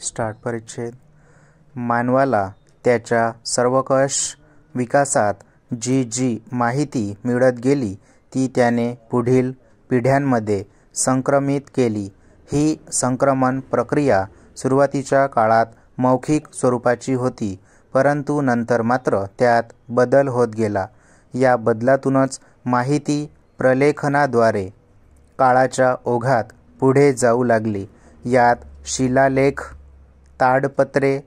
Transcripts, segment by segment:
Start परिच्छेद. मानवाला त्याच्या सर्वंकष विकासात जी जी माहिती मिळत गेली ती त्याने पुढील पिढ्यांमध्ये संक्रमित केली. ही संक्रमण प्रक्रिया सुरुवातीच्या काळात मौखिक स्वरूपाची होती, परंतु नंतर मात्र त्यात बदल होत गेला. या बदलातूनच माहिती प्रलेखनाद्वारे काळाच्या ओघात पुढे जाऊ लागली. यात शिलालेख, ताडपत्रे,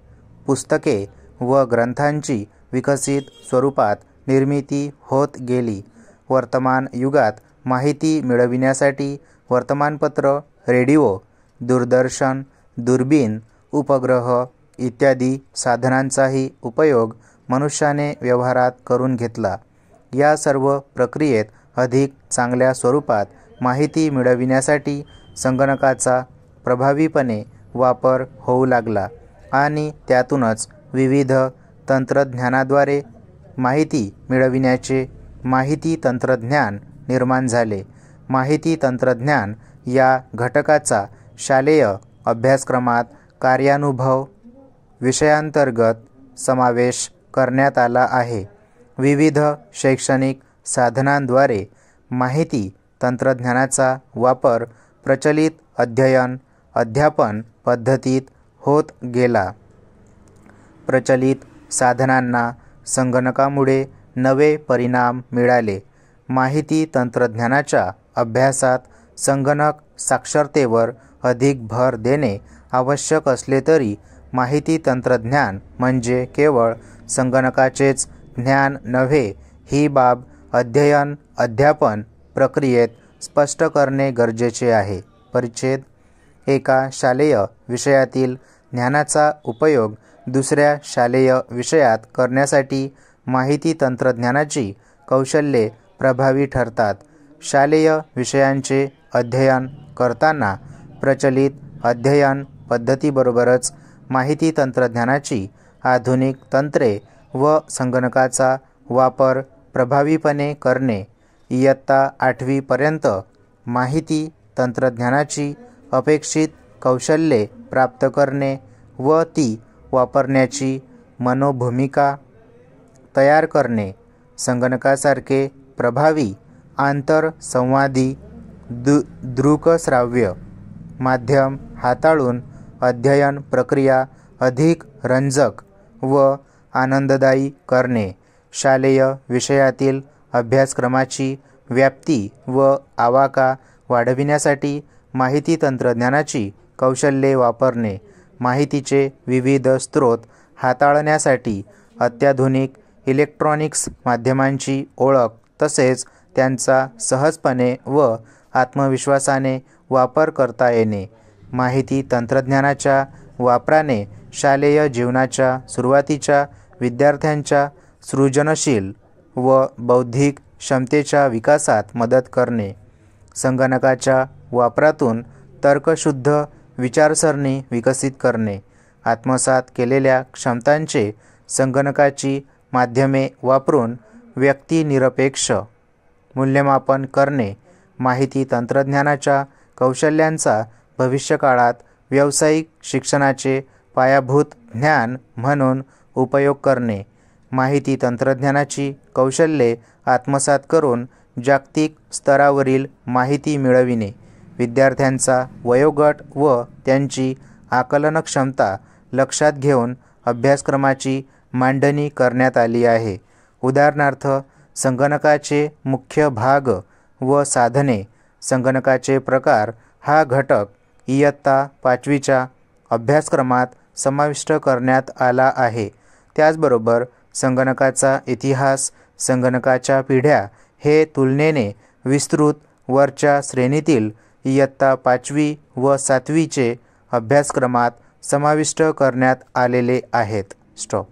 पुस्तके व ग्रंथांची विकसित स्वरूपात निर्मिती होत गेली. वर्तमान युगात माहिती मिळविण्यासाठी वर्तमानपत्र, रेडिओ, दूरदर्शन, दुर्बीण, उपग्रह इत्यादी साधनांचाही उपयोग मनुष्याने व्यवहारात करून घेतला. या सर्व प्रक्रियेत अधिक चांगल्या स्वरूपात माहिती मिळविण्यासाठी संगणकाचा प्रभावीपणे वापर होऊ लागला आणि त्यातूनच विविध तंत्रज्ञानाद्वारे माहिती मिळविण्याचे माहिती तंत्रज्ञान निर्माण झाले. माहिती तंत्रज्ञान या घटकाचा शालेय अभ्यासक्रमात कार्यानुभव विषयांतर्गत समावेश करण्यात आला आहे. विविध शैक्षणिक साधनांद्वारे माहिती तंत्रज्ञानाचा वापर प्रचलित अध्ययन अध्यापन पद्धतीत होत गेला. प्रचलित साधनांना संगणकामुळे नवे परिणाम मिळाले. माहिती तंत्रज्ञानाच्या अभ्यासात संगणक साक्षरतेवर अधिक भर देणे आवश्यक असले तरी माहिती तंत्रज्ञान म्हणजे केवळ संगणकाचेच ज्ञान नव्हे, ही बाब अध्ययन अध्यापन प्रक्रियेत स्पष्ट करणे गरजेचे आहे. परिच्छेद. एका शालेय विषयातील ज्ञानाचा उपयोग दुसऱ्या शालेय विषयात करण्यासाठी माहिती तंत्रज्ञानाची कौशल्ये प्रभावी ठरतात. शालेय विषयांचे अध्ययन करताना प्रचलित अध्ययन पद्धतीबरोबरच माहिती तंत्रज्ञानाची आधुनिक तंत्रे व संगणकाचा वापर प्रभावीपणे करणे. इयत्ता 8वी पर्यंत माहिती तंत्रज्ञानाची अपेक्षित कौशल्ये प्राप्त करणे व ती वापरण्याची मनोभूमिका तयार करणे. संगणकासारखे प्रभावी आंतरसंवादी दृकश्राव्य माध्यम हाताळून अध्ययन प्रक्रिया अधिक रंजक व आनंददायी करणे. शालेय विषयातील अभ्यासक्रमाची व्याप्ती व आवाका वाढविण्यासाठी माहिती तंत्रज्ञानाची कौशल्ये वापरणे. माहितीचे विविध स्रोत हाताळण्यासाठी अत्याधुनिक इलेक्ट्रॉनिक्स माध्यमांची ओळख तसेच त्यांचा सहजपणे व आत्मविश्वासाने वापर करता येणे. माहिती तंत्रज्ञानाच्या वापराने शालेय जीवनाच्या सुरुवातीच्या विद्यार्थ्यांच्या सृजनशील व बौद्धिक क्षमतेच्या विकासात मदत करणे. संगणकाच्या वापरातून तर्कशुद्ध विचारसरणी विकसित करणे. आत्मसात केलेल्या क्षमतांचे संगणकाची माध्यमे वापरून व्यक्तिनिरपेक्ष मूल्यमापन करणे. माहिती तंत्रज्ञानाच्या कौशल्यांचा भविष्यकाळात व्यावसायिक शिक्षणाचे पायाभूत ज्ञान म्हणून उपयोग करणे. माहिती तंत्रज्ञानाची कौशल्ये आत्मसात करून जागतिक स्तरावरील माहिती मिळविणे. विद्यार्थ्यांचा वयोगट व त्यांची आकलन क्षमता लक्षात घेऊन अभ्यासक्रमाची मांडणी करण्यात आली आहे. उदाहरणार्थ, संगणकाचे मुख्य भाग व साधने, संगणकाचे प्रकार हा घटक इयत्ता 5वीच्या अभ्यासक्रमात समाविष्ट करण्यात आला आहे. त्याचबरोबर संगणकाचा इतिहास, संगणकाच्या पिढ्या हे तुलनेने विस्तृत वरच्या श्रेणीतील इयत्ता 5वी व 7वीचे अभ्यासक्रमात समाविष्ट करण्यात आलेले आहेत. स्टॉप.